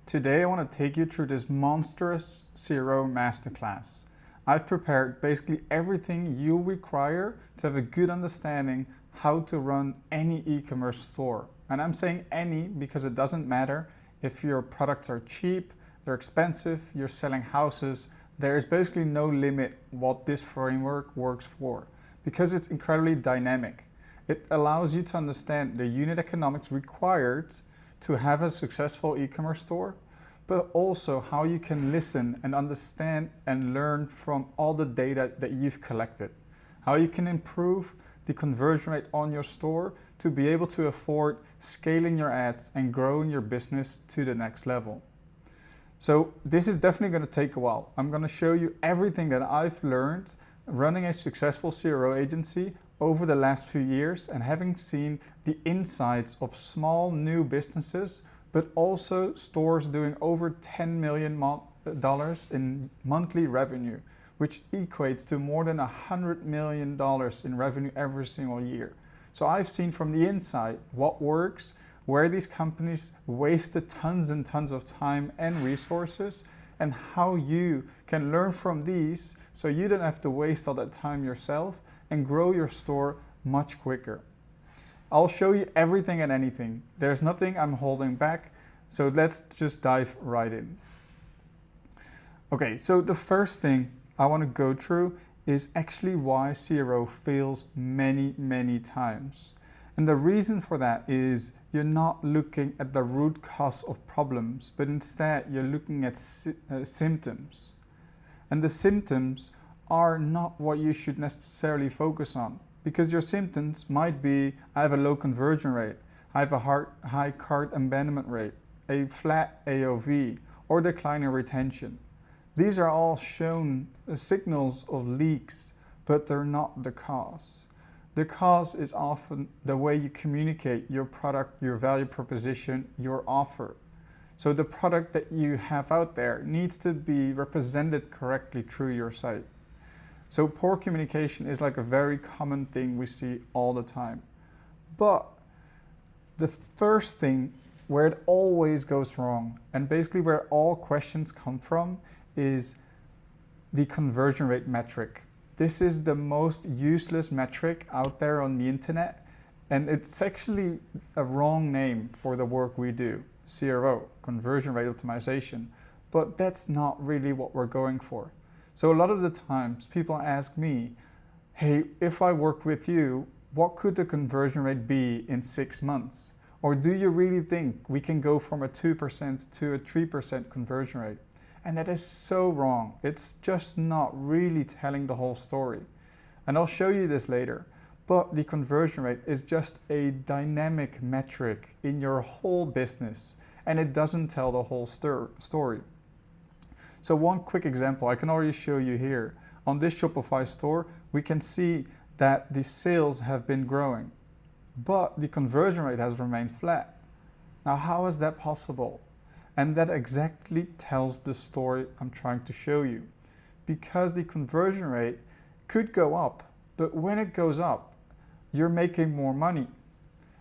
Today I want to take you through this monstrous CRO masterclass. I've prepared basically everything you require to have a good understanding how to run any e-commerce store. And I'm saying any because it doesn't matter if your products are cheap, they're expensive, you're selling houses. There is basically no limit what this framework works for because it's incredibly dynamic. It allows you to understand the unit economics required to have a successful e-commerce store, but also how you can listen and understand and learn from all the data that you've collected. How you can improve the conversion rate on your store to be able to afford scaling your ads and growing your business to the next level. So this is definitely going to take a while. I'm going to show you everything that I've learned running a successful CRO agency over the last few years and having seen the insights of small new businesses, but also stores doing over $10 million in monthly revenue, which equates to more than $100 million in revenue every single year. So I've seen from the inside what works, where these companies wasted tons and tons of time and resources, and how you can learn from these so you don't have to waste all that time yourself and grow your store much quicker. I'll show you everything and anything. There's nothing I'm holding back, so let's just dive right in. Okay, so the first thing I want to go through is actually why CRO fails many times. And the reason for that is you're not looking at the root cause of problems, but instead you're looking at symptoms. And the symptoms are not what you should necessarily focus on, because your symptoms might be, I have a low conversion rate, I have a high cart abandonment rate, a flat AOV, or declining retention. These are all shown signals of leaks, but they're not the cause. The cause is often the way you communicate your product, your value proposition, your offer. So the product that you have out there needs to be represented correctly through your site. So poor communication is like a very common thing we see all the time. But the first thing where it always goes wrong, and basically where all questions come from, is the conversion rate metric. This is the most useless metric out there on the internet, and it's actually a wrong name for the work we do, CRO, conversion rate optimization, but that's not really what we're going for. So a lot of the times people ask me, hey, if I work with you, what could the conversion rate be in 6 months? Or do you really think we can go from a 2% to a 3% conversion rate? And that is so wrong. It's just not really telling the whole story. And I'll show you this later. But the conversion rate is just a dynamic metric in your whole business, and it doesn't tell the whole story. So one quick example I can already show you here. On this Shopify store, we can see that the sales have been growing, but the conversion rate has remained flat. Now, how is that possible? And that exactly tells the story I'm trying to show you. Because the conversion rate could go up, but when it goes up, you're making more money.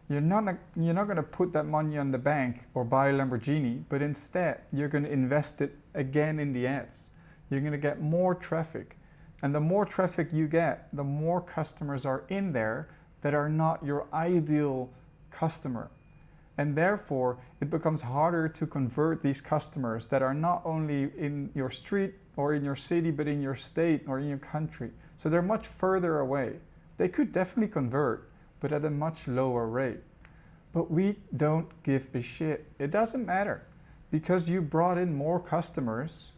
You're not going to put that money on the bank or buy a Lamborghini, but instead you're going to invest it again in the ads. You're going to get more traffic. And the more traffic you get, the more customers are in there that are not your ideal customer. And therefore, it becomes harder to convert these customers that are not only in your street or in your city, but in your state or in your country. So they're much further away. They could definitely convert, but at a much lower rate. But we don't give a shit. It doesn't matter, because you brought in more customers,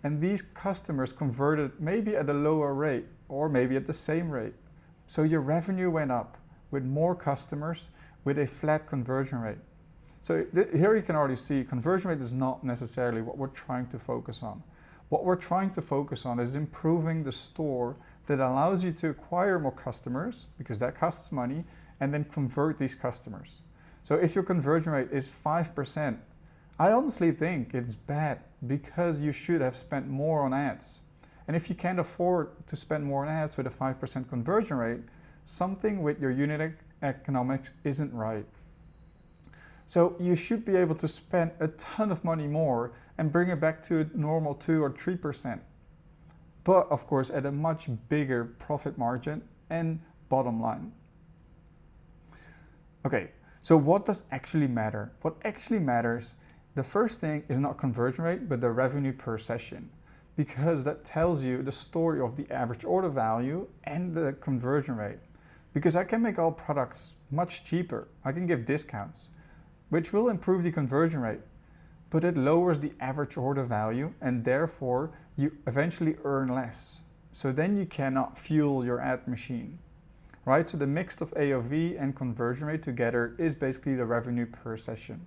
and these customers converted maybe at a lower rate or maybe at the same rate. So your revenue went up with more customers with a flat conversion rate. So here you can already see conversion rate is not necessarily what we're trying to focus on. What we're trying to focus on is improving the store that allows you to acquire more customers, because that costs money, and then convert these customers. So if your conversion rate is 5%, I honestly think it's bad, because you should have spent more on ads. And if you can't afford to spend more on ads with a 5% conversion rate, something with your unit economics isn't right. So you should be able to spend a ton of money more and bring it back to a normal 2 or 3%. But of course at a much bigger profit margin and bottom line. Okay, so what does actually matter? What actually matters, the first thing is not conversion rate, but the revenue per session, because that tells you the story of the average order value and the conversion rate. Because I can make all products much cheaper. I can give discounts, which will improve the conversion rate, but it lowers the average order value and therefore you eventually earn less. So then you cannot fuel your ad machine, right? So the mix of AOV and conversion rate together is basically the revenue per session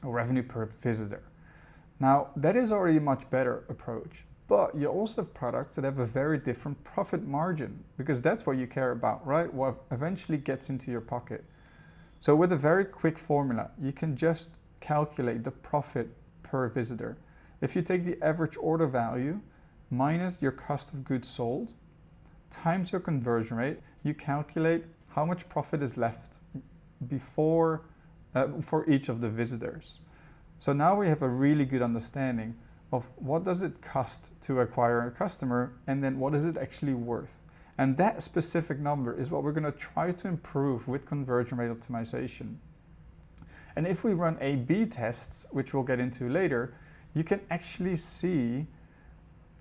or revenue per visitor. Now that is already a much better approach, but you also have products that have a very different profit margin because that's what you care about, right? What eventually gets into your pocket. So with a very quick formula, you can just calculate the profit per visitor. If you take the average order value minus your cost of goods sold times your conversion rate, you calculate how much profit is left before for each of the visitors. So now we have a really good understanding of what does it cost to acquire a customer and then what is it actually worth. And that specific number is what we're going to try to improve with conversion rate optimization. And if we run A/B tests, which we'll get into later, you can actually see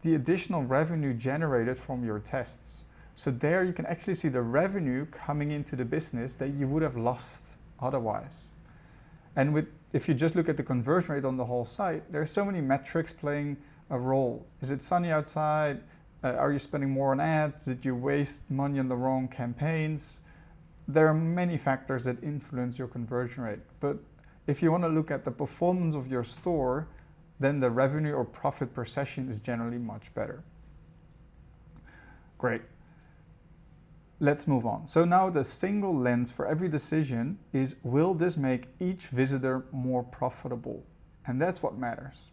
the additional revenue generated from your tests. So there you can actually see the revenue coming into the business that you would have lost otherwise. And if you just look at the conversion rate on the whole site, there are so many metrics playing a role. Is it sunny outside? Are you spending more on ads? Did you waste money on the wrong campaigns? There are many factors that influence your conversion rate. But if you want to look at the performance of your store, then the revenue or profit per session is generally much better. Great. Let's move on. So now the single lens for every decision is, will this make each visitor more profitable? And that's what matters.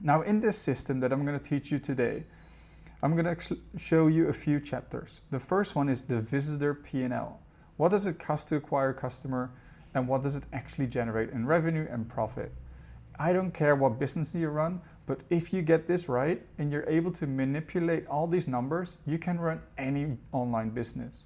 Now in this system that I'm going to teach you today, I'm going to show you a few chapters. The first one is the Visitor P&L. What does it cost to acquire a customer and what does it actually generate in revenue and profit? I don't care what business you run, but if you get this right and you're able to manipulate all these numbers, you can run any online business.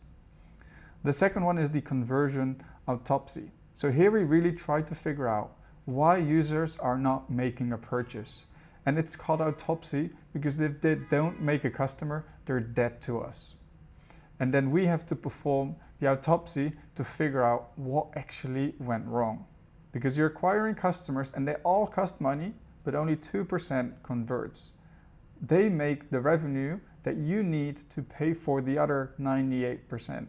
The second one is the Conversion Autopsy. So here we really try to figure out why users are not making a purchase. And it's called autopsy because if they don't make a customer, they're dead to us. And then we have to perform the autopsy to figure out what actually went wrong. Because you're acquiring customers and they all cost money, but only 2% converts. They make the revenue that you need to pay for the other 98%.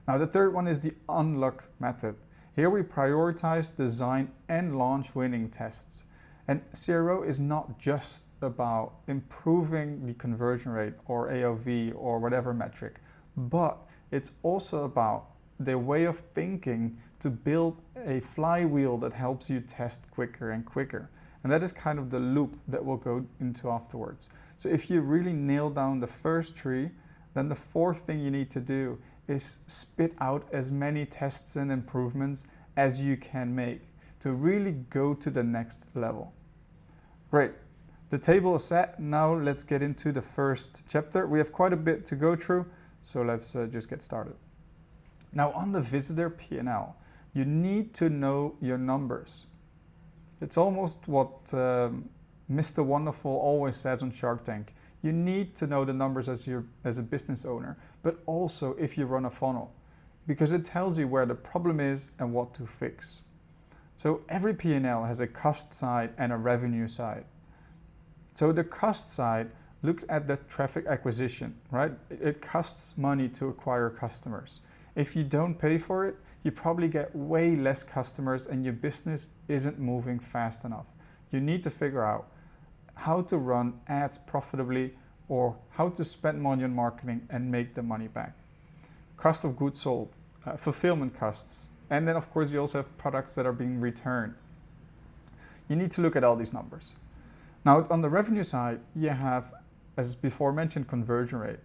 Now the third one is the unlock method. Here we prioritize, design and launch winning tests. And CRO is not just about improving the conversion rate or AOV or whatever metric, but it's also about the way of thinking to build a flywheel that helps you test quicker and quicker. And that is kind of the loop that we'll go into afterwards. So if you really nail down the first three, then the fourth thing you need to do is spit out as many tests and improvements as you can make to really go to the next level. Great. The table is set. Now let's get into the first chapter. We have quite a bit to go through, so let's just get started. Now on the Visitor P&L, you need to know your numbers. It's almost what Mr. Wonderful always says on Shark Tank. You need to know the numbers as a business owner, but also if you run a funnel, because it tells you where the problem is and what to fix. So every P&L has a cost side and a revenue side. So the cost side looks at the traffic acquisition, right? It costs money to acquire customers. If you don't pay for it, you probably get way less customers and your business isn't moving fast enough. You need to figure out how to run ads profitably or how to spend money on marketing and make the money back. Cost of goods sold, fulfillment costs, and then of course you also have products that are being returned. You need to look at all these numbers. Now on the revenue side, you have, as before mentioned, conversion rate,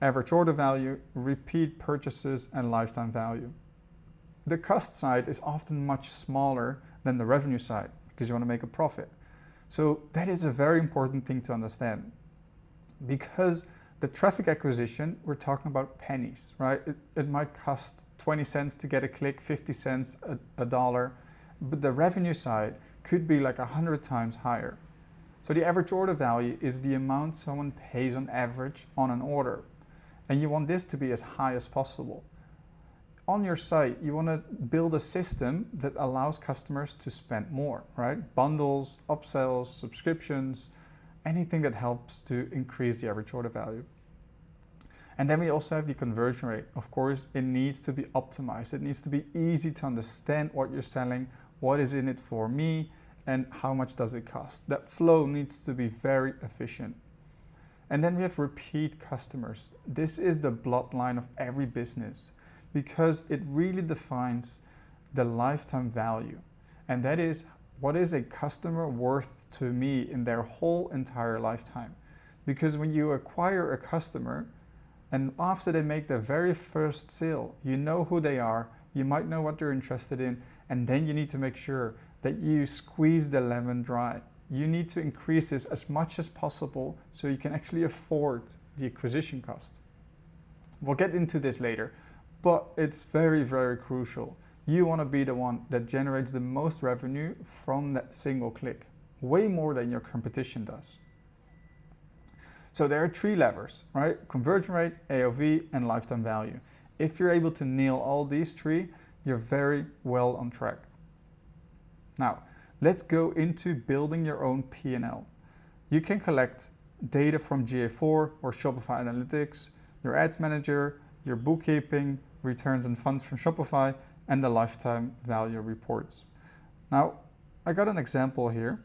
average order value, repeat purchases, and lifetime value. the cost side is often much smaller than the revenue side because you want to make a profit. So that is a very important thing to understand, because the traffic acquisition, we're talking about pennies, right? It might cost 20 cents to get a click, 50 cents, a dollar, but the revenue side could be like 100 times higher. So the average order value is the amount someone pays on average on an order. And you want this to be as high as possible. On your site, you want to build a system that allows customers to spend more, right? Bundles, upsells, subscriptions, anything that helps to increase the average order value. And then we also have the conversion rate. Of course, it needs to be optimized. It needs to be easy to understand what you're selling, what is in it for me, and how much does it cost. That flow needs to be very efficient. And then we have repeat customers. This is the bloodline of every business, because it really defines the lifetime value. And that is, what is a customer worth to me in their whole entire lifetime? Because when you acquire a customer, and after they make their very first sale, you know who they are, you might know what they're interested in, and then you need to make sure that you squeeze the lemon dry. You need to increase this as much as possible so you can actually afford the acquisition cost. We'll get into this later, but it's very, very crucial. You want to be the one that generates the most revenue from that single click, way more than your competition does. So there are 3 levers, right? Conversion rate, AOV, and lifetime value. If you're able to nail all these 3, you're very well on track. Now, let's go into building your own P&L. You can collect data from GA4 or Shopify Analytics, your ads manager, your bookkeeping, returns and funds from Shopify, and the lifetime value reports. Now, I got an example here.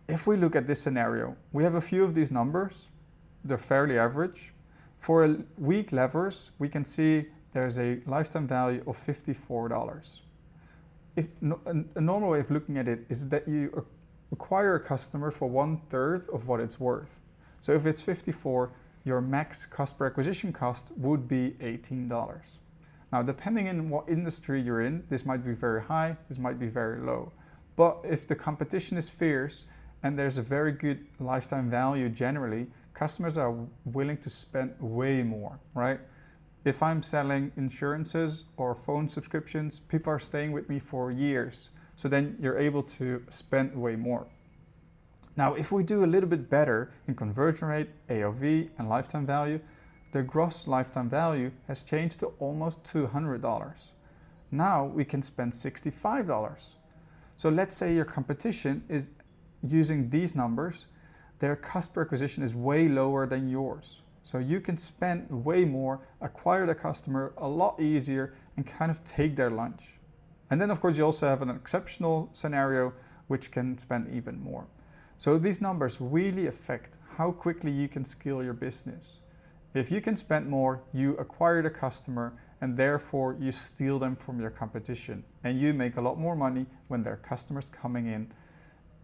If we look at this scenario, we have a few of these numbers. They're fairly average. For a week levers, we can see there's a lifetime value of $54. A normal way of looking at it is that you acquire a customer for 1/3 of what it's worth. So if it's 54, your max cost per acquisition cost would be $18. Now, depending on what industry you're in, this might be very high, this might be very low. But if the competition is fierce and there's a very good lifetime value generally, customers are willing to spend way more, right? If I'm selling insurances or phone subscriptions, people are staying with me for years. So then you're able to spend way more. Now, if we do a little bit better in conversion rate, AOV, and lifetime value, the gross lifetime value has changed to almost $200. Now we can spend $65. So let's say your competition is using these numbers, their cost per acquisition is way lower than yours. So you can spend way more, acquire the customer a lot easier, and kind of take their lunch. And then of course you also have an exceptional scenario which can spend even more. So these numbers really affect how quickly you can scale your business. If you can spend more, you acquire the customer, and therefore you steal them from your competition. And you make a lot more money when there are customers coming in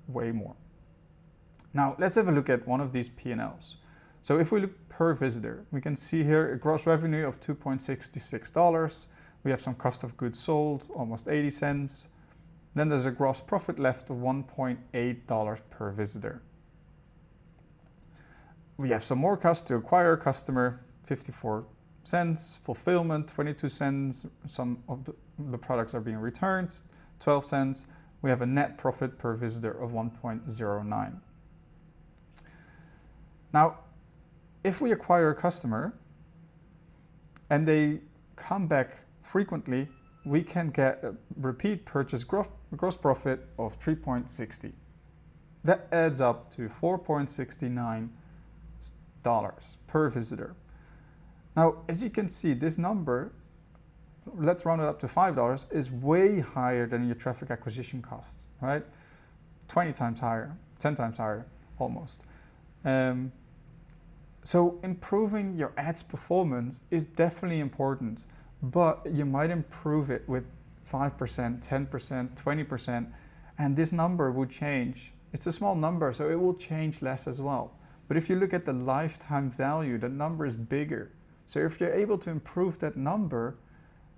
way more. Now let's have a look at one of these P&Ls. So if we look per visitor, we can see here a gross revenue of $2.66. We have some cost of goods sold, almost 80 cents. Then there's a gross profit left of $1.8 per visitor. We have some more costs to acquire a customer, 54 cents, fulfillment, 22 cents. Some of the products are being returned, 12 cents. We have a net profit per visitor of 1.09. Now, if we acquire a customer and they come back frequently, we can get a repeat purchase gross profit of 3.60. That adds up to $4.69 per visitor. Now, as you can see, this number, let's round it up to $5, is way higher than your traffic acquisition cost, right? 20 times higher, 10 times higher, almost. So improving your ads performance is definitely important, but you might improve it with 5%, 10%, 20%, and this number will change. It's a small number, so it will change less as well. But if you look at the lifetime value, the number is bigger. So if you're able to improve that number,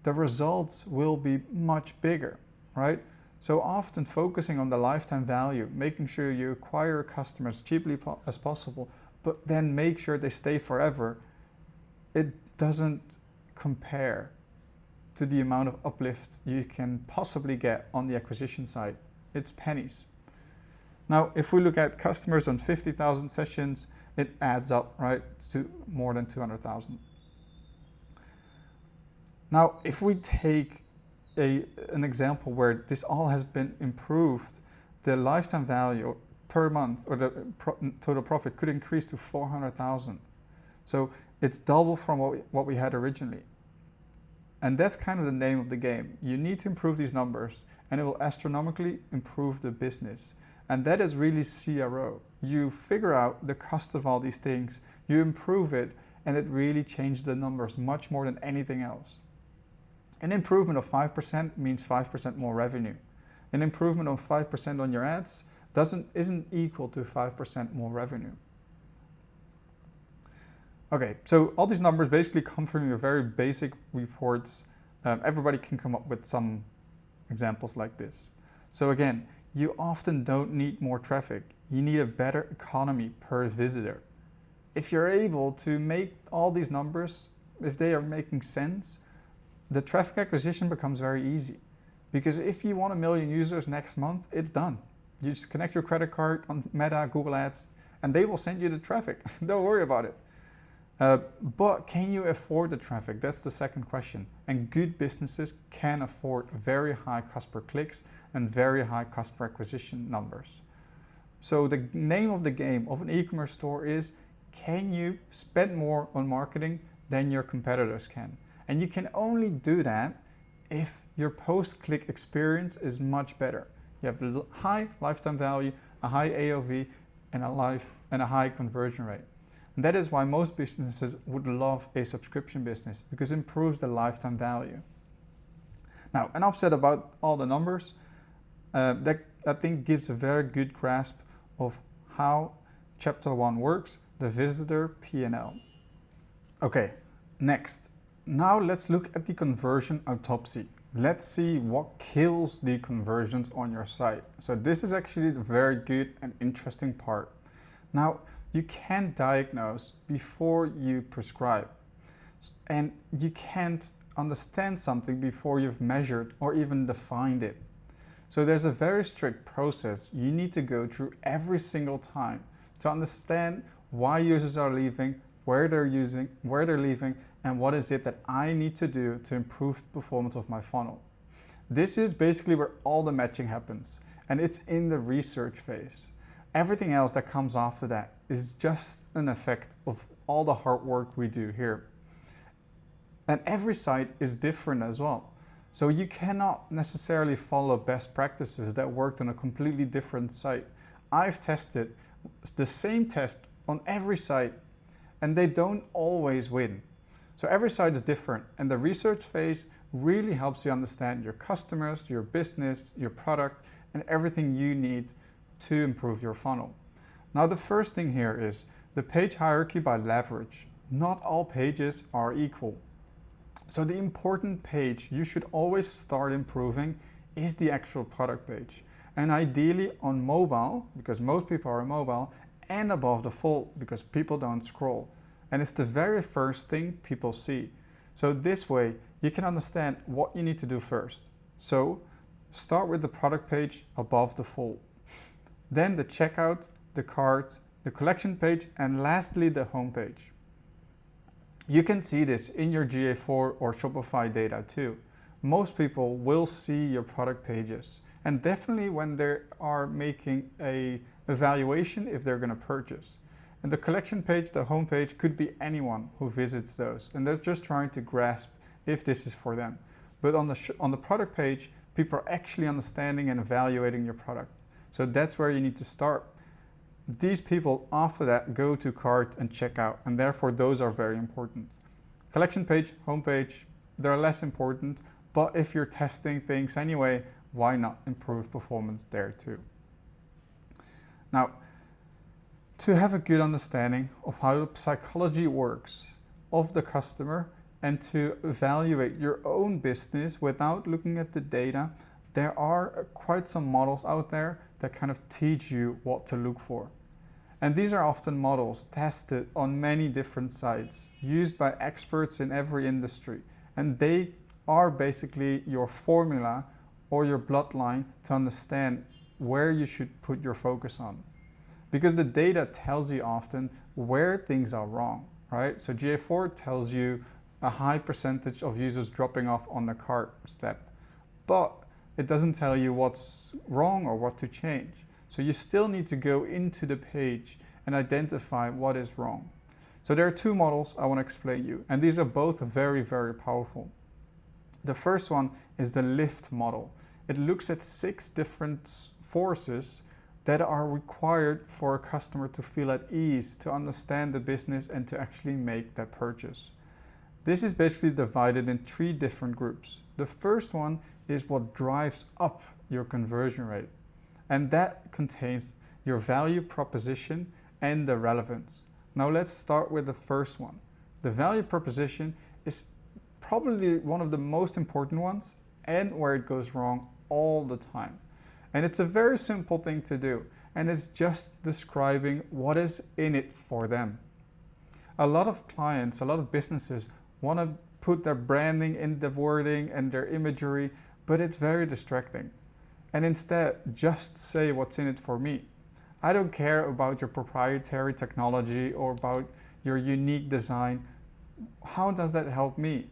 the results will be much bigger, right? So often focusing on the lifetime value, making sure you acquire customers cheaply as possible, but then make sure they stay forever, it doesn't compare to the amount of uplift you can possibly get on the acquisition side. It's pennies. Now, if we look at customers on 50,000 sessions, it adds up, right, to more than 200,000. Now, if we take an example where this all has been improved, the lifetime value per month or the total profit could increase to 400,000. So it's double from what we had originally. And that's kind of the name of the game. You need to improve these numbers and it will astronomically improve the business. And that is really CRO. You figure out the cost of all these things, you improve it, and it really changes the numbers much more than anything else. An improvement of 5% means 5% more revenue. An improvement of 5% on your ads isn't equal to 5% more revenue. Okay, so all these numbers basically come from your very basic reports. Everybody can come up with some examples like this. So again, you often don't need more traffic. You need a better economy per visitor. If you're able to make all these numbers, if they are making sense, the traffic acquisition becomes very easy. Because if you want 1 million users next month, it's done. You just connect your credit card on Meta, Google Ads, and they will send you the traffic. Don't worry about it. But can you afford the traffic? That's the second question. And good businesses can afford very high cost per clicks and very high cost per acquisition numbers. So the name of the game of an e-commerce store is, can you spend more on marketing than your competitors can? And you can only do that if your post-click experience is much better. You have a high lifetime value, a high AOV, and a high conversion rate. And that is why most businesses would love a subscription business, because it improves the lifetime value. Now, enough said about all the numbers. That I think gives a very good grasp of how Chapter 1 works, the Visitor P&L. Okay, next. Now let's look at the Conversion Autopsy. Let's see what kills the conversions on your site. So this is actually the very good and interesting part. Now, you can't diagnose before you prescribe. And you can't understand something before you've measured or even defined it. So there's a very strict process you need to go through every single time to understand why users are leaving, where they're leaving, and what is it that I need to do to improve the performance of my funnel. This is basically where all the matching happens, and it's in the research phase. Everything else that comes after that is just an effect of all the hard work we do here. And every site is different as well. So you cannot necessarily follow best practices that worked on a completely different site. I've tested the same test on every site, and they don't always win. So every site is different, and the research phase really helps you understand your customers, your business, your product, and everything you need to improve your funnel. Now the first thing here is the page hierarchy by leverage. Not all pages are equal. So the important page you should always start improving is the actual product page. And ideally on mobile, because most people are on mobile, and above the fold, because people don't scroll. And it's the very first thing people see. So this way you can understand what you need to do first. So start with the product page above the fold. Then the checkout, the cart, the collection page, and lastly the home page. You can see this in your GA4 or Shopify data too. Most people will see your product pages, and definitely when they are making a evaluation if they're going to purchase. And the collection page, the home page, could be anyone who visits those, and they're just trying to grasp if this is for them. But on the product page, people are actually understanding and evaluating your product. So that's where you need to start. These people after that go to cart and checkout, and therefore those are very important. Collection page, home page, they're less important, but if you're testing things anyway, why not improve performance there too? Now, to have a good understanding of how the psychology works of the customer and to evaluate your own business without looking at the data, there are quite some models out there that kind of teach you what to look for. And these are often models tested on many different sites, used by experts in every industry. And they are basically your formula or your bloodline to understand where you should put your focus on. Because the data tells you often where things are wrong, right? So GA4 tells you a high percentage of users dropping off on the cart step, but it doesn't tell you what's wrong or what to change. So you still need to go into the page and identify what is wrong. So there are two models I want to explain you, and these are both very, very powerful. The first one is the lift model. It looks at 6 different forces that are required for a customer to feel at ease, to understand the business, and to actually make that purchase. This is basically divided in 3 different groups. The first one is what drives up your conversion rate, and that contains your value proposition and the relevance. Now let's start with the first one. The value proposition is probably one of the most important ones and where it goes wrong all the time. And it's a very simple thing to do, and it's just describing what is in it for them. A lot of clients, a lot of businesses want to put their branding in the wording and their imagery, but it's very distracting. And instead, just say what's in it for me. I don't care about your proprietary technology or about your unique design. How does that help me?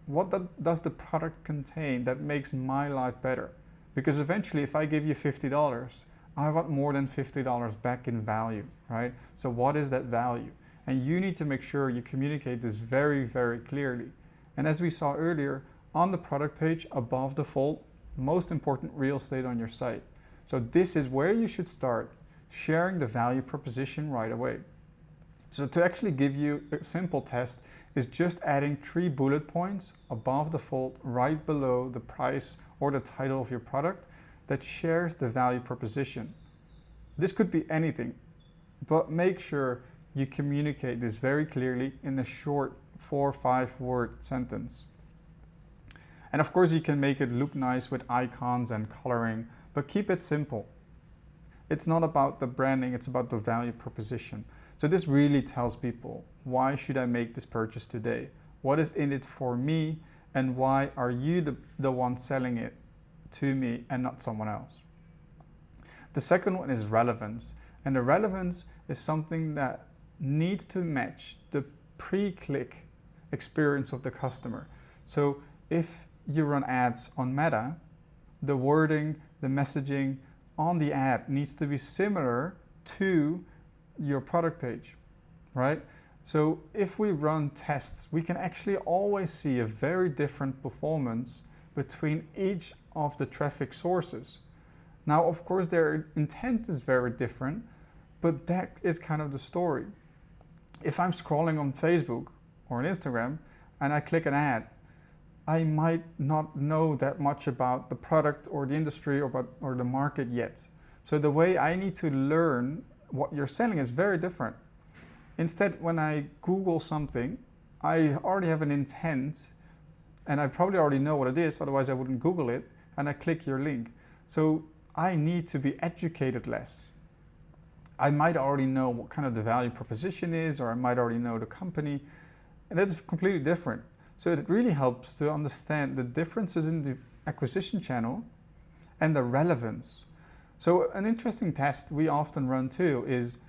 What does the product contain that makes my life better? Because eventually, if I give you $50, I want more than $50 back in value, right? So what is that value? And you need to make sure you communicate this very, very clearly. And as we saw earlier, on the product page above the fold, most important real estate on your site. So this is where you should start sharing the value proposition right away. So to actually give you a simple test is just adding 3 bullet points above the fold right below the price or the title of your product that shares the value proposition. This could be anything, but make sure you communicate this very clearly in a short 4 or 5 word sentence. And of course you can make it look nice with icons and coloring, but keep it simple. It's not about the branding, it's about the value proposition. So this really tells people, why should I make this purchase today? What is in it for me? And why are you the one selling it to me and not someone else? The second one is relevance. And the relevance is something that needs to match the pre-click experience of the customer. So if you run ads on Meta, the wording, the messaging on the ad needs to be similar to your product page, right? So if we run tests, we can actually always see a very different performance between each of the traffic sources. Now, of course, their intent is very different, but that is kind of the story. If I'm scrolling on Facebook or on Instagram and I click an ad, I might not know that much about the product or the industry or the market yet. So the way I need to learn what you're selling is very different. Instead, when I Google something, I already have an intent and I probably already know what it is, otherwise I wouldn't Google it, and I click your link. So I need to be educated less. I might already know what kind of the value proposition is, or I might already know the company, and that's completely different. So it really helps to understand the differences in the acquisition channel and the relevance. So an interesting test we often run too is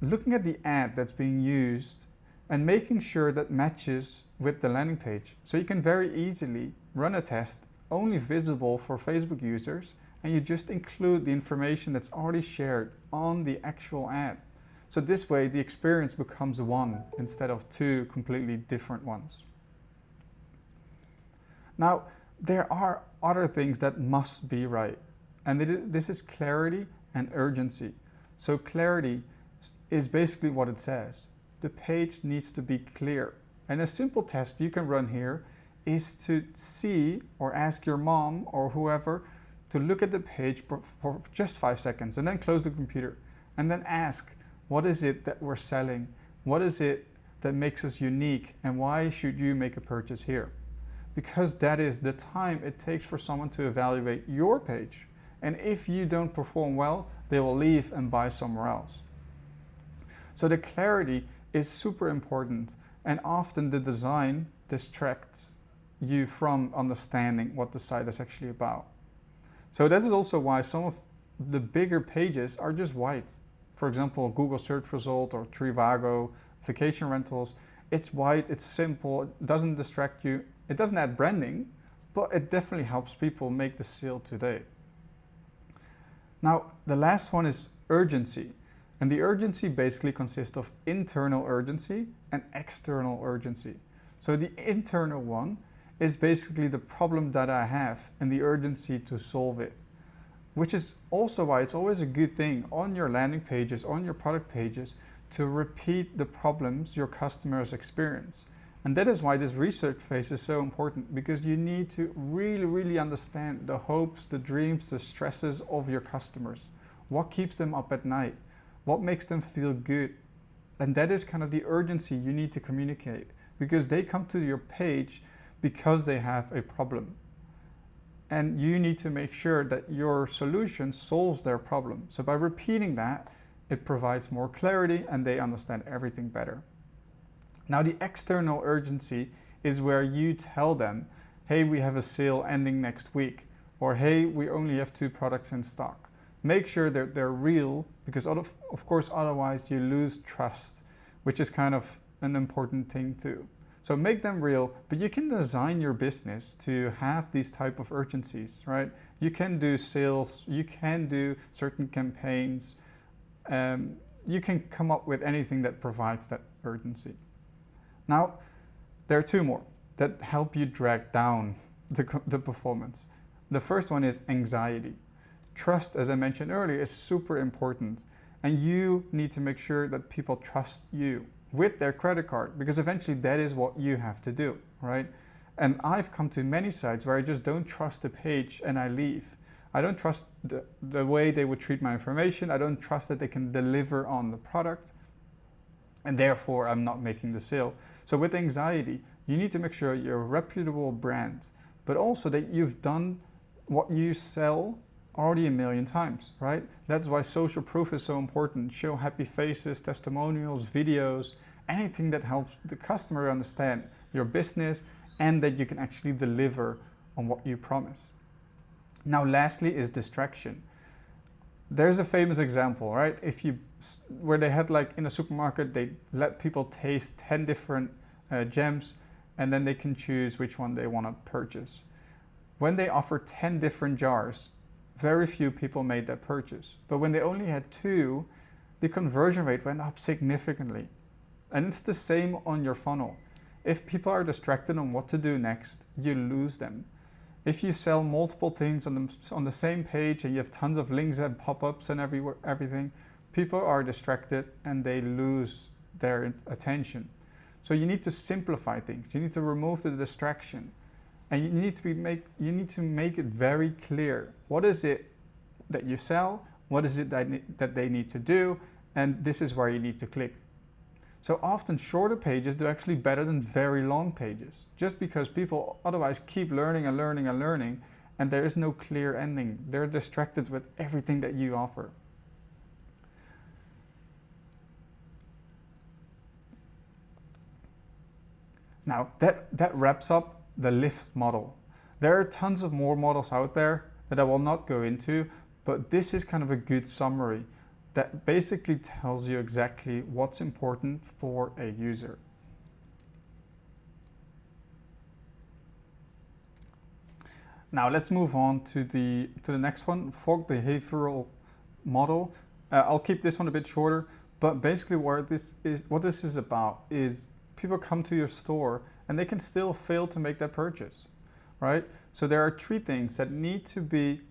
looking at the ad that's being used and making sure that matches with the landing page. So you can very easily run a test only visible for Facebook users, and you just include the information that's already shared on the actual ad. So this way the experience becomes one instead of 2 completely different ones. Now, there are other things that must be right, and this is clarity and urgency. So clarity is basically what it says. The page needs to be clear. And a simple test you can run here is to see or ask your mom or whoever to look at the page for just 5 seconds and then close the computer and then ask, what is it that we're selling? What is it that makes us unique, and why should you make a purchase here? Because that is the time it takes for someone to evaluate your page. And if you don't perform well, they will leave and buy somewhere else. So the clarity is super important, and often the design distracts you from understanding what the site is actually about. So this is also why some of the bigger pages are just white. For example, Google search result or Trivago, vacation rentals. It's white, it's simple, it doesn't distract you. It doesn't add branding, but it definitely helps people make the sale today. Now, the last one is urgency. And the urgency basically consists of internal urgency and external urgency. So the internal one is basically the problem that I have and the urgency to solve it, which is also why it's always a good thing on your landing pages, on your product pages, to repeat the problems your customers experience. And that is why this research phase is so important, because you need to really understand the hopes, the dreams, the stresses of your customers. What keeps them up at night? What makes them feel good? And that is kind of the urgency you need to communicate, because they come to your page because they have a problem. And you need to make sure that your solution solves their problem. So by repeating that, it provides more clarity and they understand everything better. Now the external urgency is where you tell them, hey, we have a sale ending next week, or hey, we only have 2 products in stock. Make sure that they're real, because of course otherwise you lose trust, which is kind of an important thing too. So make them real, but you can design your business to have these type of urgencies, right? You can do sales, you can do certain campaigns, you can come up with anything that provides that urgency. Now, there are 2 more that help you drag down the performance. The first one is anxiety. Trust, as I mentioned earlier, is super important, and you need to make sure that people trust you with their credit card, because eventually that is what you have to do, right? And I've come to many sites where I just don't trust the page and I leave. I don't trust the way they would treat my information. I don't trust that they can deliver on the product, and therefore I'm not making the sale. So with anxiety, you need to make sure you're a reputable brand, but also that you've done what you sell already a million times, right? That's why social proof is so important. Show happy faces, testimonials, videos, anything that helps the customer understand your business and that you can actually deliver on what you promise. Now, lastly is distraction. There's a famous example, right? Where they had, like, in a supermarket, they let people taste 10 different gems, and then they can choose which one they want to purchase. When they offer 10 different jars, very few people made that purchase. But when they only had 2, the conversion rate went up significantly. And it's the same on your funnel. If people are distracted on what to do next, you lose them. If you sell multiple things on the same page and you have tons of links and pop-ups and everything, people are distracted and they lose their attention. So you need to simplify things. You need to remove the distraction. And you need to make it very clear. What is it that you sell? What is it that they need to do? And this is where you need to click. So often shorter pages do actually better than very long pages, just because people otherwise keep learning and learning and learning, and there is no clear ending. They're distracted with everything that you offer. Now that wraps up the lift model. There are tons of more models out there that I will not go into, but this is kind of a good summary that basically tells you exactly what's important for a user. Now let's move on to the next one, Fogg behavioral model. I'll keep this one a bit shorter, but basically what this is about is people come to your store and they can still fail to make that purchase, right? So there are 3 things that need to be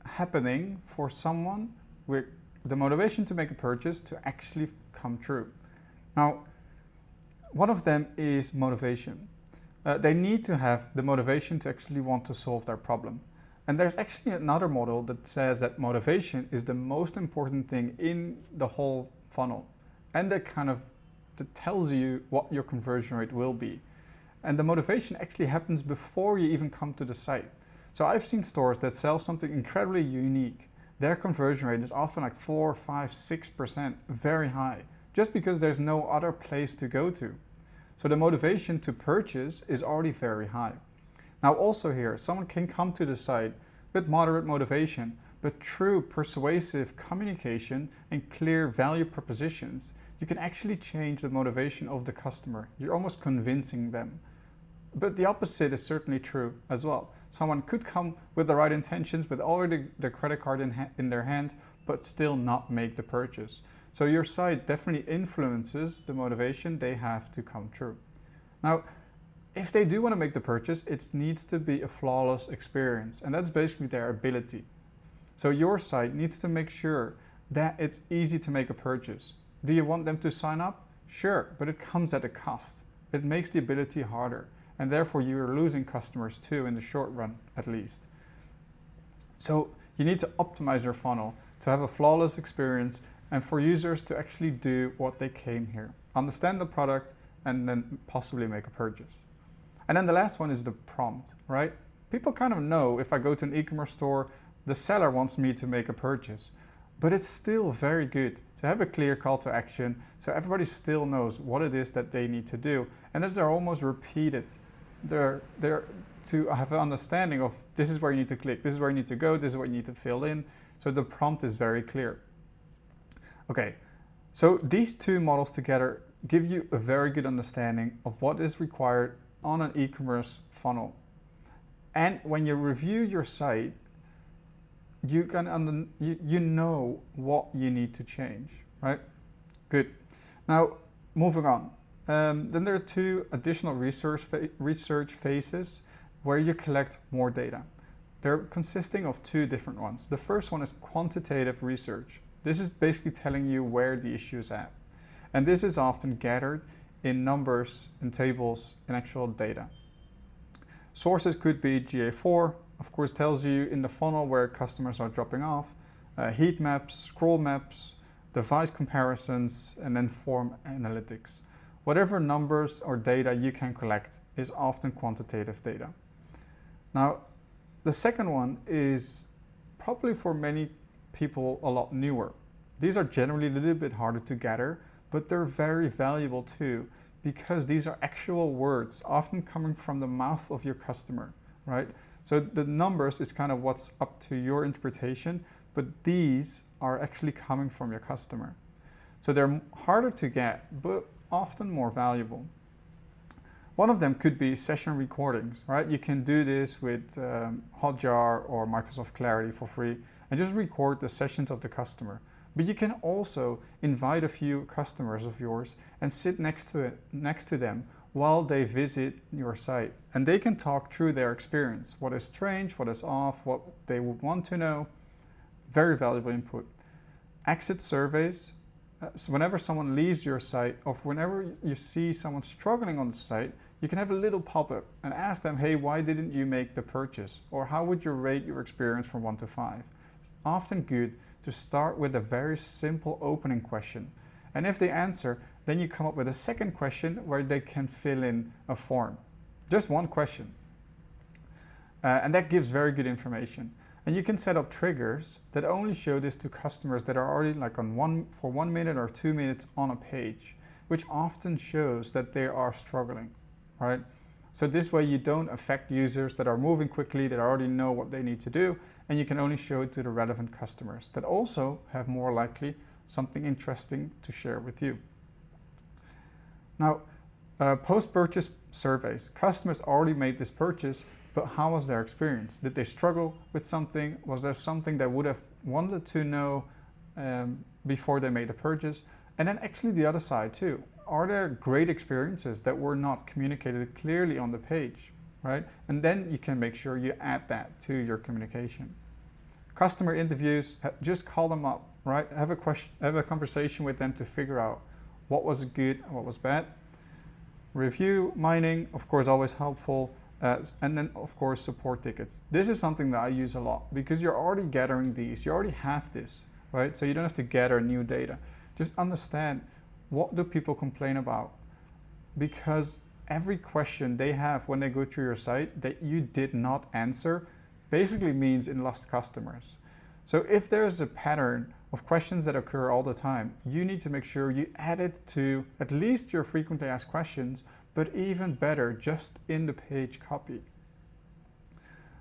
happening for someone with the motivation to make a purchase to actually come true. Now, one of them is motivation. They need to have the motivation to actually want to solve their problem. And there's actually another model that says that motivation is the most important thing in the whole funnel. And that kind of that tells you what your conversion rate will be. And the motivation actually happens before you even come to the site. So I've seen stores that sell something incredibly unique. Their conversion rate is often like 4, 5, 6%, very high, just because there's no other place to go to. So the motivation to purchase is already very high. Now also here, someone can come to the site with moderate motivation, but through persuasive communication and clear value propositions, you can actually change the motivation of the customer. You're almost convincing them. But the opposite is certainly true as well. Someone could come with the right intentions, with already the credit card in their hand, but still not make the purchase. So your site definitely influences the motivation they have to come through. Now, if they do want to make the purchase, it needs to be a flawless experience, and that's basically their ability. So your site needs to make sure that it's easy to make a purchase. Do you want them to sign up? Sure, but it comes at a cost. It makes the ability harder, and therefore you're losing customers too, in the short run at least. So you need to optimize your funnel to have a flawless experience and for users to actually do what they came here, understand the product, and then possibly make a purchase. And then the last one is the prompt, right? People kind of know if I go to an e-commerce store, the seller wants me to make a purchase, but it's still very good to have a clear call to action so everybody still knows what it is that they need to do, and that they're almost repeated. They're to have an understanding of this is where you need to click, this is where you need to go, this is what you need to fill in. So the prompt is very clear. Okay, so these two models together give you a very good understanding of what is required on an e-commerce funnel. And when you review your site, you know what you need to change, right? Good. Now, moving on. Then there are two additional research phases where you collect more data. They're consisting of two different ones. The first one is quantitative research. This is basically telling you where the issue is at. And this is often gathered in numbers, in tables, in actual data. Sources could be GA4, of course tells you in the funnel where customers are dropping off, heat maps, scroll maps, device comparisons, and then form analytics. Whatever numbers or data you can collect is often quantitative data. Now, the second one is probably for many people a lot newer. These are generally a little bit harder to gather, but they're very valuable too, because these are actual words, often coming from the mouth of your customer, right? So the numbers is kind of what's up to your interpretation, but these are actually coming from your customer. So they're harder to get, but often more valuable. One of them could be session recordings, right? You can do this with Hotjar or Microsoft Clarity for free and just record the sessions of the customer. But you can also invite a few customers of yours and sit next to them while they visit your site. And they can talk through their experience, what is strange, what is off, what they would want to know. Very valuable input. Exit surveys. So whenever someone leaves your site, or whenever you see someone struggling on the site, you can have a little pop-up and ask them, hey, why didn't you make the purchase? Or how would you rate your experience from 1 to 5? Often good to start with a very simple opening question. And if they answer, then you come up with a second question where they can fill in a form. Just one question. And that gives very good information. And you can set up triggers that only show this to customers that are already like for 1 minute or 2 minutes on a page, which often shows that they are struggling, right? So this way you don't affect users that are moving quickly, that already know what they need to do, and you can only show it to the relevant customers that also have more likely something interesting to share with you. Now, post-purchase surveys. Customers already made this purchase, but how was their experience? Did they struggle with something? Was there something they would have wanted to know before they made the purchase? And then actually the other side too. Are there great experiences that were not communicated clearly on the page, right? And then you can make sure you add that to your communication. Customer interviews, just call them up, right? Have a conversation with them to figure out what was good and what was bad. Review mining, of course, always helpful. And then, of course, support tickets. This is something that I use a lot because you're already gathering these. You already have this, right? So you don't have to gather new data. Just understand what do people complain about? Because every question they have when they go through your site that you did not answer basically means in lost customers. So if there's a pattern of questions that occur all the time, you need to make sure you add it to at least your frequently asked questions, but even better, just in the page copy.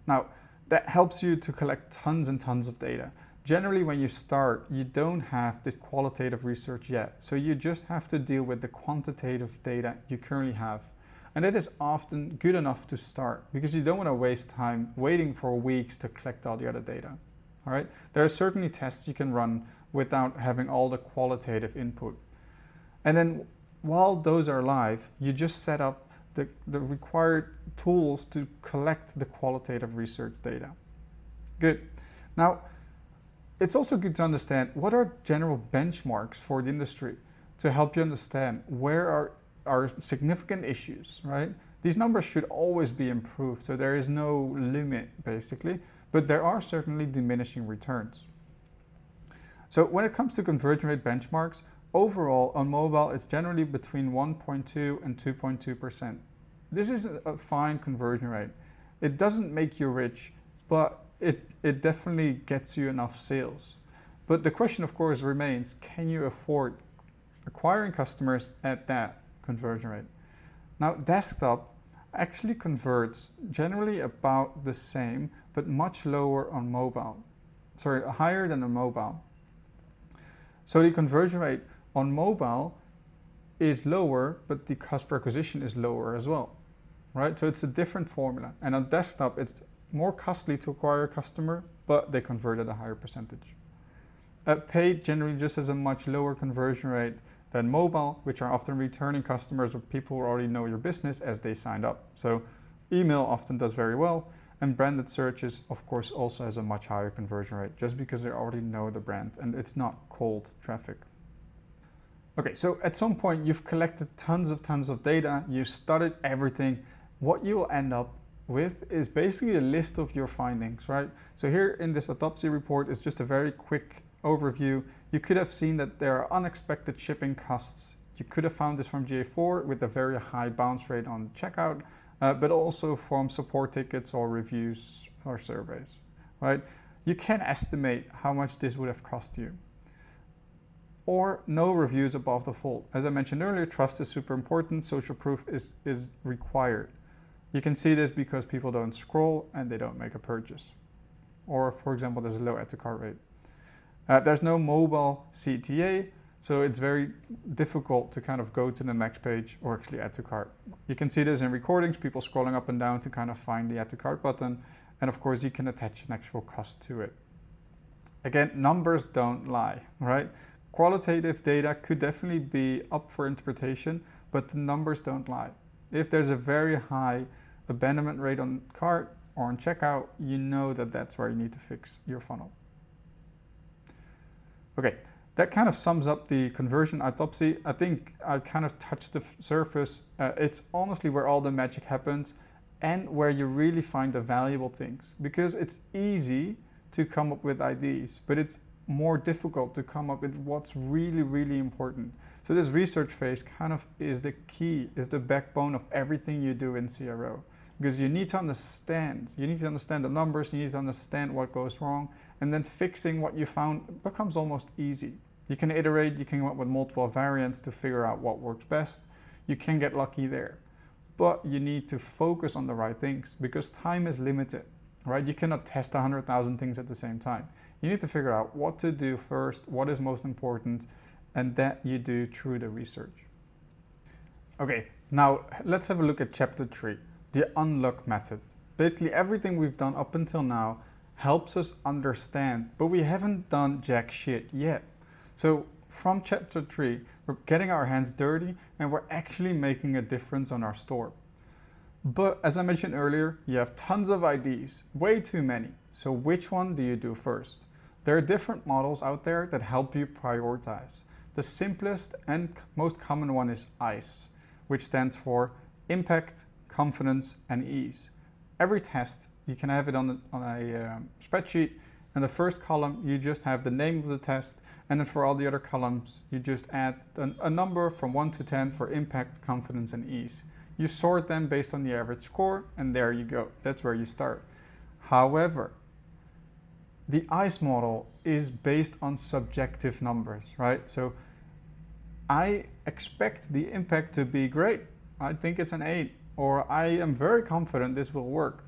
Now, that helps you to collect tons and tons of data. Generally, when you start, you don't have this qualitative research yet, so you just have to deal with the quantitative data you currently have. And it is often good enough to start because you don't want to waste time waiting for weeks to collect all the other data. All right? There are certainly tests you can run without having all the qualitative input. And then while those are live, you just set up the required tools to collect the qualitative research data. Good. Now, it's also good to understand what are general benchmarks for the industry to help you understand where are significant issues, right? These numbers should always be improved, so there is no limit, basically, but there are certainly diminishing returns. So when it comes to conversion rate benchmarks, overall on mobile, it's generally between 1.2 and 2.2%. This is a fine conversion rate. It doesn't make you rich, but it definitely gets you enough sales. But the question, of course, remains, can you afford acquiring customers at that conversion rate? Now, desktop actually converts generally about the same, but much lower on mobile. Sorry, higher than on mobile. So the conversion rate on mobile is lower, but the cost per acquisition is lower as well, right? So it's a different formula. And on desktop, it's more costly to acquire a customer, but they convert at a higher percentage. Paid generally just has a much lower conversion rate than mobile, which are often returning customers or people who already know your business as they signed up. So email often does very well, and branded searches, of course, also has a much higher conversion rate just because they already know the brand and it's not cold traffic. Okay, so at some point you've collected tons of data, you studied everything. What you will end up with is basically a list of your findings, right? So here in this autopsy report is just a very quick overview. You could have seen that there are unexpected shipping costs. You could have found this from GA4 with a very high bounce rate on checkout, but also from support tickets or reviews or surveys, right? You can estimate how much this would have cost you. Or no reviews above the fold. As I mentioned earlier, trust is super important. Social proof is required. You can see this because people don't scroll and they don't make a purchase. Or, for example, there's a low add to cart rate. There's no mobile CTA, so it's very difficult to kind of go to the next page or actually add to cart. You can see this in recordings, people scrolling up and down to kind of find the add to cart button. And of course, you can attach an actual cost to it. Again, numbers don't lie, right? Qualitative data could definitely be up for interpretation, but the numbers don't lie. If there's a very high abandonment rate on cart or on checkout, you know that that's where you need to fix your funnel. Okay, that kind of sums up the conversion autopsy. I think I kind of touched the surface. It's honestly where all the magic happens and where you really find the valuable things, because it's easy to come up with ideas, but it's more difficult to come up with what's really, really important. So this research phase kind of is the key, is the backbone of everything you do in CRO. Because you need to understand the numbers, you need to understand what goes wrong, and then fixing what you found becomes almost easy. You can iterate, you can come up with multiple variants to figure out what works best. You can get lucky there. But you need to focus on the right things because time is limited, right? You cannot test 100,000 things at the same time. You need to figure out what to do first, what is most important, and that you do through the research. Okay, now let's have a look at chapter 3, the unlock method. Basically everything we've done up until now helps us understand, but we haven't done jack shit yet. So from chapter 3, we're getting our hands dirty and we're actually making a difference on our store. But as I mentioned earlier, you have tons of ideas, way too many. So which one do you do first? There are different models out there that help you prioritize. The simplest and most common one is ICE, which stands for Impact, Confidence, and Ease. Every test, you can have it on a spreadsheet, In the first column, you just have the name of the test, and then for all the other columns, you just add a number from 1 to 10 for impact, confidence, and ease. You sort them based on the average score, and there you go. That's where you start. However, the ICE model is based on subjective numbers, right? So I expect the impact to be great. I think it's an 8, or I am very confident this will work,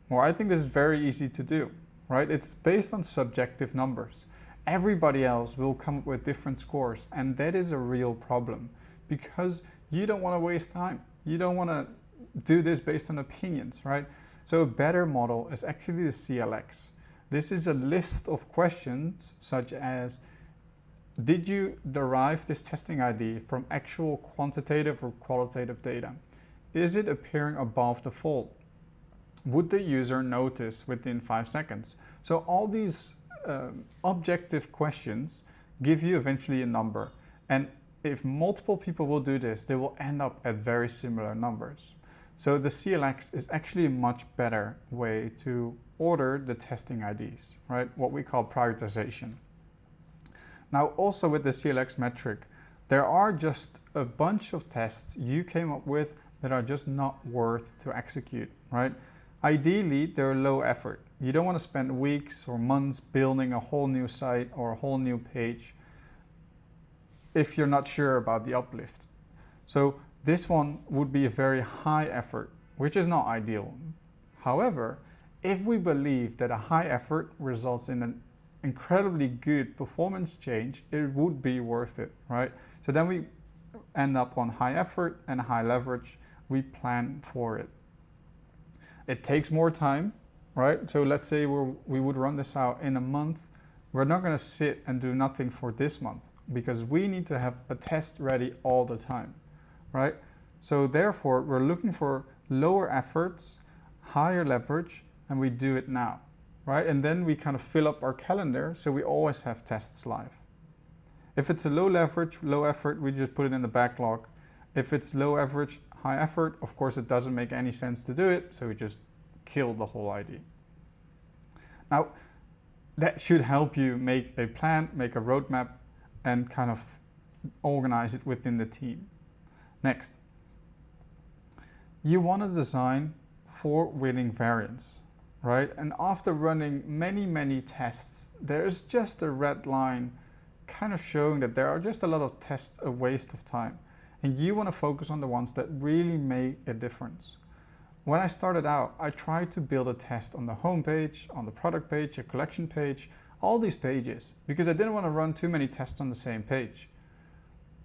or I think this is very easy to do, right? It's based on subjective numbers. Everybody else will come up with different scores, and that is a real problem because you don't want to waste time. You don't want to do this based on opinions, right? So a better model is actually the CLX. This is a list of questions such as, did you derive this testing ID from actual quantitative or qualitative data? Is it appearing above the fold? Would the user notice within 5 seconds? So all these objective questions give you eventually a number. And if multiple people will do this, they will end up at very similar numbers. So the CLX is actually a much better way to order the testing IDs, right? What we call prioritization. Now, also with the CLX metric, there are just a bunch of tests you came up with that are just not worth to execute, right? Ideally, they're low effort. You don't want to spend weeks or months building a whole new site or a whole new page if you're not sure about the uplift. So this one would be a very high effort, which is not ideal. However, if we believe that a high effort results in an incredibly good performance change, it would be worth it, right? So then we end up on high effort and high leverage. We plan for it. It takes more time, right? So let's say we would run this out in a month. We're not going to sit and do nothing for this month because we need to have a test ready all the time, right? So therefore, we're looking for lower efforts, higher leverage, and we do it now, right? And then we kind of fill up our calendar so we always have tests live. If it's a low leverage, low effort, we just put it in the backlog. If it's low average, high effort, of course it doesn't make any sense to do it, so we just kill the whole ID. Now, that should help you make a plan, make a roadmap, and kind of organize it within the team. Next, you want to design for winning variants, right? And after running many tests, there's just a red line kind of showing that there are just a lot of tests a waste of time. And you want to focus on the ones that really make a difference. When I started out, I tried to build a test on the home page, on the product page, a collection page, all these pages, because I didn't want to run too many tests on the same page.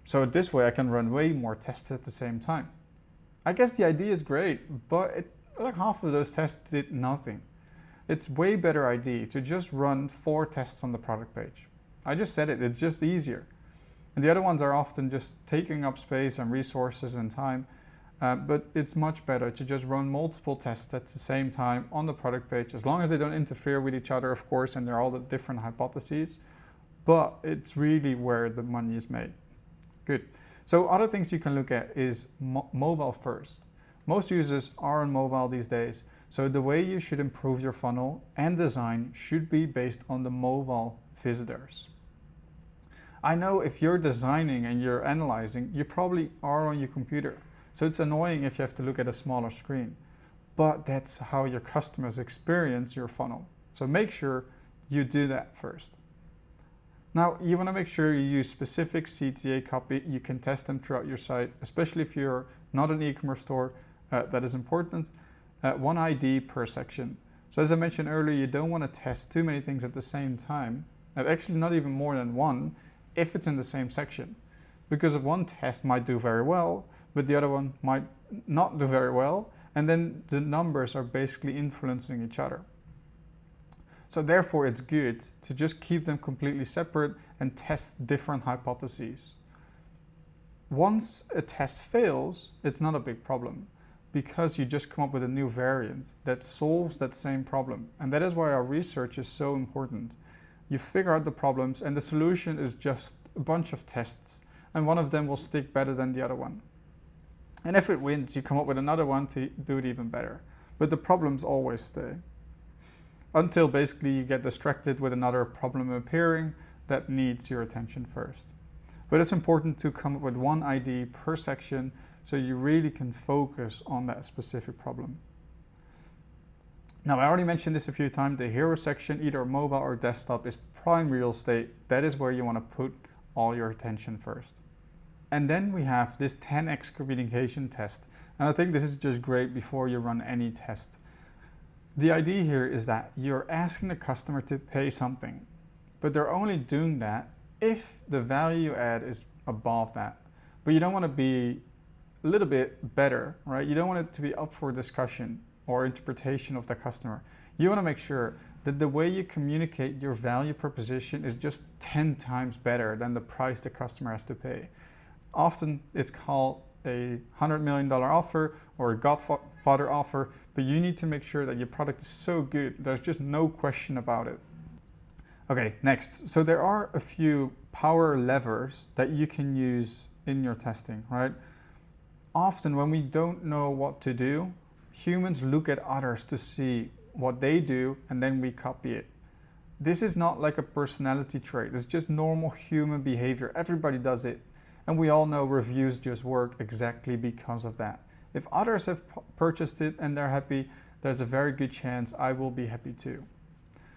So this way I can run way more tests at the same time. I guess the idea is great, but like half of those tests did nothing. It's way better idea to just run 4 tests on the product page. I just said it, it's just easier. And the other ones are often just taking up space and resources and time. But it's much better to just run multiple tests at the same time on the product page, as long as they don't interfere with each other, of course, and they're all the different hypotheses. But it's really where the money is made. Good. So other things you can look at is mobile first. Most users are on mobile these days. So the way you should improve your funnel and design should be based on the mobile visitors. I know if you're designing and you're analyzing, you probably are on your computer. So it's annoying if you have to look at a smaller screen, but that's how your customers experience your funnel. So make sure you do that first. Now, you want to make sure you use specific CTA copy. You can test them throughout your site, especially if you're not an e-commerce store. That is important. 1 ID per section. So as I mentioned earlier, you don't want to test too many things at the same time. Actually, not even more than 1 if it's in the same section. Because one test might do very well, but the other one might not do very well, and then the numbers are basically influencing each other. So therefore it's good to just keep them completely separate and test different hypotheses. Once a test fails, it's not a big problem because you just come up with a new variant that solves that same problem. And that is why our research is so important. You figure out the problems and the solution is just a bunch of tests, and one of them will stick better than the other one. And if it wins, you come up with another one to do it even better. But the problems always stay. until basically you get distracted with another problem appearing that needs your attention first. But it's important to come up with one ID per section so you really can focus on that specific problem. Now, I already mentioned this a few times, the hero section, either mobile or desktop, is prime real estate. That is where you want to put all your attention first. And then we have this 10x communication test. And I think this is just great before you run any test. The idea here is that you're asking the customer to pay something, but they're only doing that if the value add is above that. But you don't want to be a little bit better, right? You don't want it to be up for discussion or interpretation of the customer. You want to make sure that the way you communicate your value proposition is just 10 times better than the price the customer has to pay. Often it's called a $100 million offer or a Godfather offer, but you need to make sure that your product is so good, there's just no question about it. Okay, next. So there are a few power levers that you can use in your testing, right? Often when we don't know what to do, humans look at others to see what they do and then we copy it. This is not like a personality trait, it's just normal human behavior. Everybody does it. And we all know reviews just work exactly because of that. If others have purchased it and they're happy, there's a very good chance I will be happy too.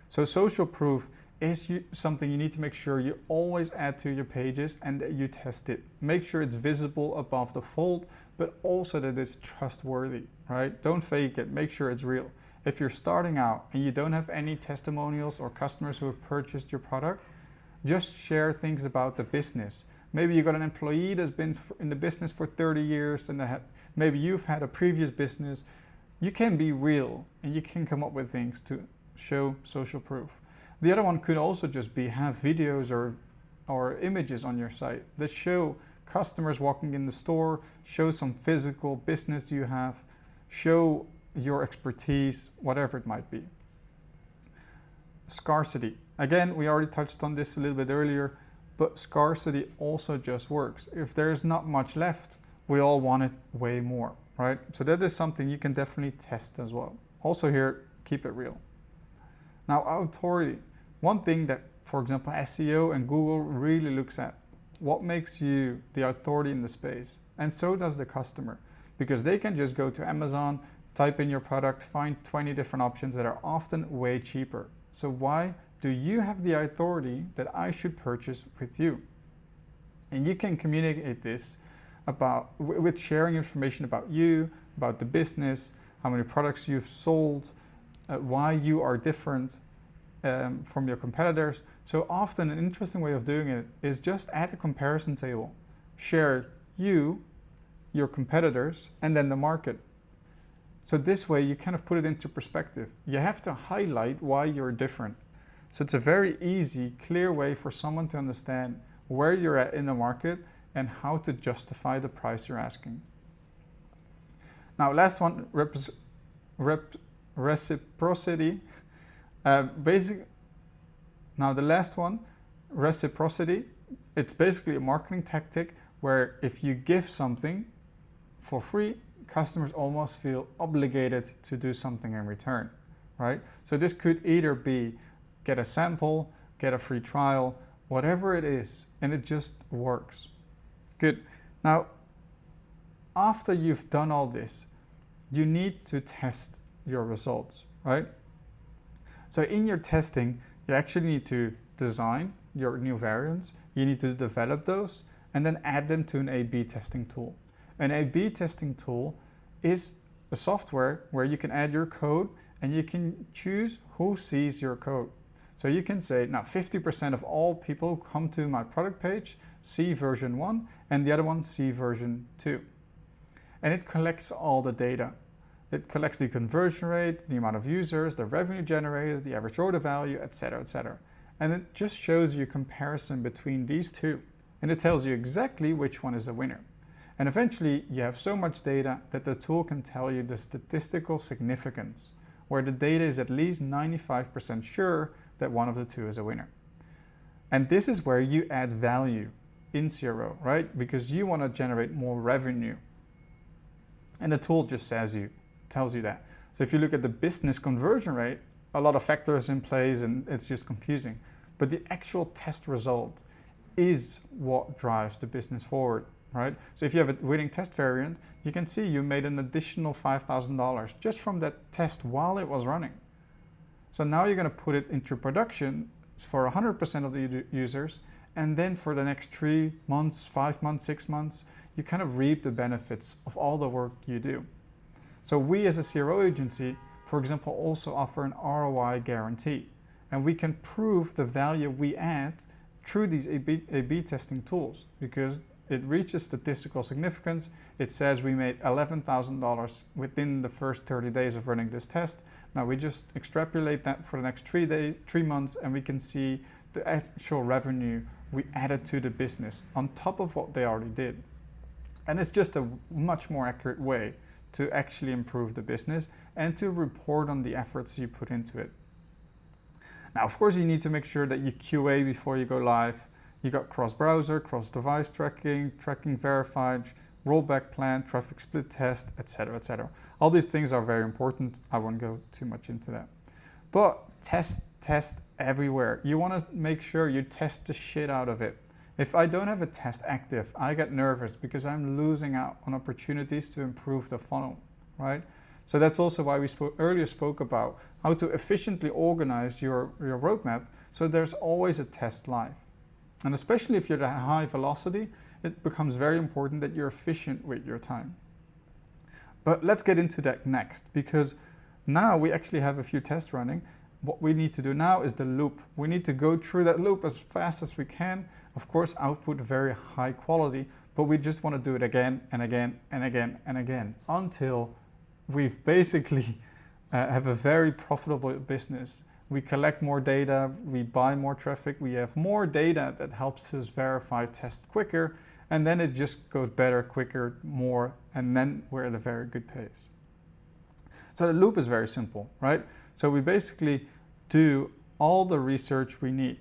So social proof is something you need to make sure you always add to your pages and that you test it. Make sure it's visible above the fold, but also that it's trustworthy, right? Don't fake it, make sure it's real. If you're starting out and you don't have any testimonials or customers who have purchased your product, just share things about the business. Maybe you got an employee that's been in the business for 30 years and maybe you've had a previous business. You can be real and you can come up with things to show social proof. The other one could also just be have videos or images on your site that show customers walking in the store, show some physical business you have, show your expertise, whatever it might be. Scarcity. Again, we already touched on this a little bit earlier, but scarcity also just works. If there's not much left, we all want it way more, right? So that is something you can definitely test as well. Also here, keep it real. Now, authority. One thing that, for example, SEO and Google really looks at, what makes you the authority in the space? And so does the customer, because they can just go to Amazon, type in your product, find 20 different options that are often way cheaper. So why do you have the authority that I should purchase with you? And you can communicate this with sharing information about you, about the business, how many products you've sold, why you are different from your competitors. So often an interesting way of doing it is just add a comparison table. Share you, your competitors, and then the market. So this way you kind of put it into perspective. You have to highlight why you're different. So it's a very easy, clear way for someone to understand where you're at in the market and how to justify the price you're asking. Now, last one, reciprocity. Now the last one, reciprocity, it's basically a marketing tactic where if you give something for free, customers almost feel obligated to do something in return, right? So this could either be get a sample, get a free trial, whatever it is, and it just works. Good. Now, after you've done all this, you need to test your results, right? So in your testing, you actually need to design your new variants, you need to develop those, and then add them to an A/B testing tool. An A/B testing tool is a software where you can add your code and you can choose who sees your code. So you can say, now 50% of all people who come to my product page see version 1 and the other one see version 2. And it collects all the data. It collects the conversion rate, the amount of users, the revenue generated, the average order value, etc., etc. And it just shows you a comparison between these two. And it tells you exactly which one is a winner. And eventually you have so much data that the tool can tell you the statistical significance, where the data is at least 95% sure that one of the two is a winner. And this is where you add value in CRO, right? Because you want to generate more revenue. And the tool just tells you that. So if you look at the business conversion rate, a lot of factors in place and it's just confusing. But the actual test result is what drives the business forward, right? So if you have a winning test variant, you can see you made an additional $5,000 just from that test while it was running. So now you're going to put it into production for 100% of the users, and then for the next 3 months, 5 months, 6 months, you kind of reap the benefits of all the work you do. So we as a CRO agency, for example, also offer an ROI guarantee, and we can prove the value we add through these A/B testing tools, because it reaches statistical significance. It says we made $11,000 within the first 30 days of running this test. Now we just extrapolate that for the next 3 months, and we can see the actual revenue we added to the business on top of what they already did. And it's just a much more accurate way to actually improve the business and to report on the efforts you put into it. Now, of course, you need to make sure that you QA before you go live. You got cross-browser, cross-device tracking, tracking verified, rollback plan, traffic split test, etc., etc. All these things are very important. I won't go too much into that. But test everywhere. You want to make sure you test the shit out of it. If I don't have a test active, I get nervous because I'm losing out on opportunities to improve the funnel, right? So that's also why we earlier spoke about how to efficiently organize your roadmap so there's always a test live. And especially if you're at a high velocity, it becomes very important that you're efficient with your time. But let's get into that next, because now we actually have a few tests running. What we need to do now is the loop. We need to go through that loop as fast as we can. Of course, output very high quality, but we just want to do it again and again and again and again until we've basically have a very profitable business. We collect more data, we buy more traffic, we have more data that helps us verify tests quicker, and then it just goes better, quicker, more, and then we're at a very good pace. So the loop is very simple, right? So we basically do all the research we need.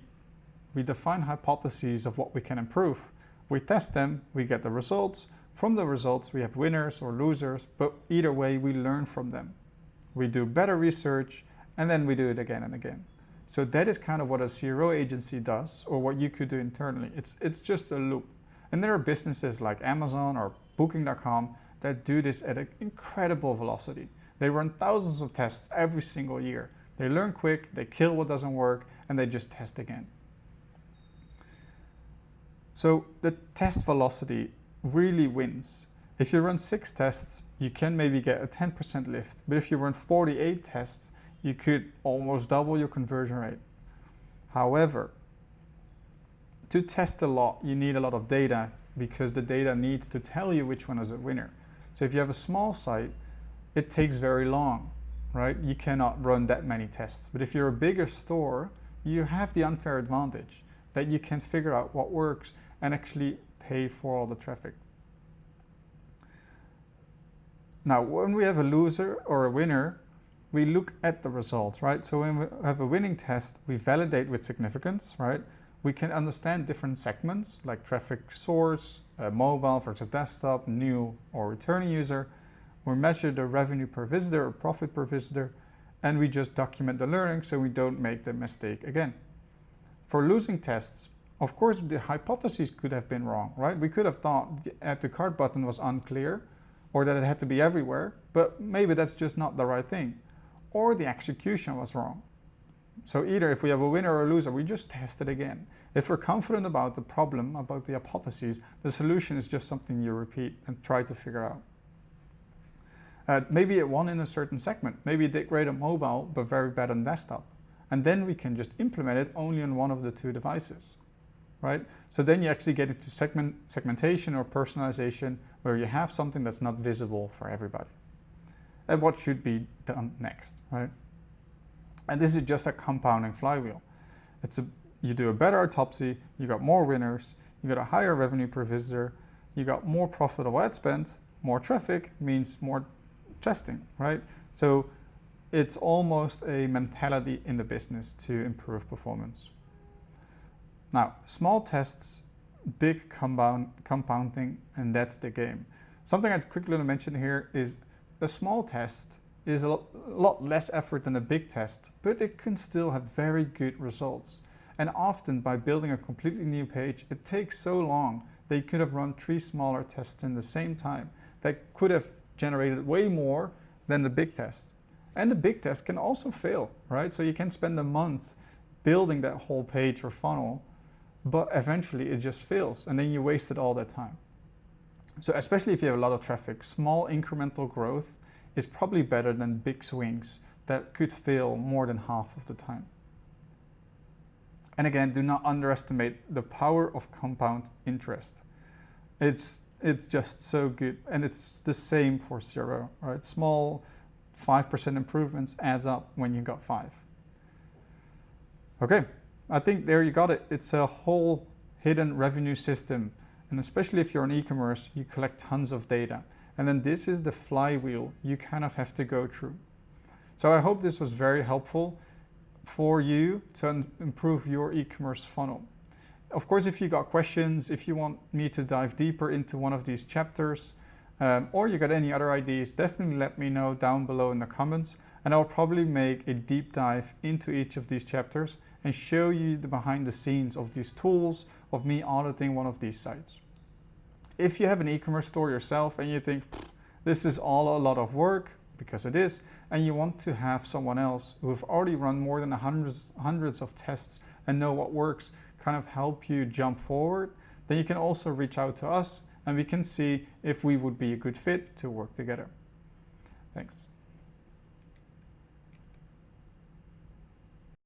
We define hypotheses of what we can improve. We test them, we get the results. From the results, we have winners or losers, but either way, we learn from them. We do better research, and then we do it again and again. So that is kind of what a CRO agency does, or what you could do internally. It's just a loop. And there are businesses like Amazon or Booking.com that do this at an incredible velocity. They run thousands of tests every single year. They learn quick, they kill what doesn't work, and they just test again. So the test velocity really wins. If you run 6 tests, you can maybe get a 10% lift. But if you run 48 tests, you could almost double your conversion rate. However, to test a lot, you need a lot of data, because the data needs to tell you which one is a winner. So if you have a small site, it takes very long, right? You cannot run that many tests. But if you're a bigger store, you have the unfair advantage that you can figure out what works and actually pay for all the traffic. Now, when we have a loser or a winner, we look at the results, right? So when we have a winning test, we validate with significance, right? We can understand different segments like traffic source, mobile versus desktop, new or returning user. We measure the revenue per visitor or profit per visitor, and we just document the learning so we don't make the mistake again. For losing tests, of course, the hypotheses could have been wrong, right? We could have thought the add to cart button was unclear, or that it had to be everywhere, but maybe that's just not the right thing. Or the execution was wrong. So either if we have a winner or a loser, we just test it again. If we're confident about the problem, about the hypotheses, the solution is just something you repeat and try to figure out. Maybe it won in a certain segment. Maybe it did great on mobile, but very bad on desktop. And then we can just implement it only on one of the 2 devices, right? So then you actually get into segmentation or personalization, where you have something that's not visible for everybody. And what should be done next, right? And this is just a compounding flywheel. You do a better autopsy, you got more winners, you got a higher revenue per visitor, you got more profitable ad spend, more traffic means more testing, right? So it's almost a mentality in the business to improve performance. Now, small tests, big compounding, and that's the game. Something I'd quickly mention here is a small test is a lot less effort than a big test, but it can still have very good results. And often by building a completely new page, it takes so long that you could have run 3 smaller tests in the same time that could have generated way more than the big test. And the big test can also fail, right? So you can spend a month building that whole page or funnel, but eventually it just fails and then you wasted all that time. So especially if you have a lot of traffic, small incremental growth is probably better than big swings that could fail more than half of the time. And again, do not underestimate the power of compound interest. It's just so good, and it's the same for CRO, right? Small 5% improvements adds up when you got 5. Okay, I think there you got it. It's a whole hidden revenue system, and especially if you're on e-commerce, you collect tons of data. And then this is the flywheel you kind of have to go through. So I hope this was very helpful for you to improve your e-commerce funnel. Of course, if you got questions, if you want me to dive deeper into one of these chapters, or you got any other ideas, definitely let me know down below in the comments, and I'll probably make a deep dive into each of these chapters and show you the behind the scenes of these tools, of me auditing one of these sites. If you have an e-commerce store yourself and you think this is all a lot of work, because it is, and you want to have someone else who have already run more than hundreds of tests and know what works kind of help you jump forward, then you can also reach out to us and we can see if we would be a good fit to work together. Thanks.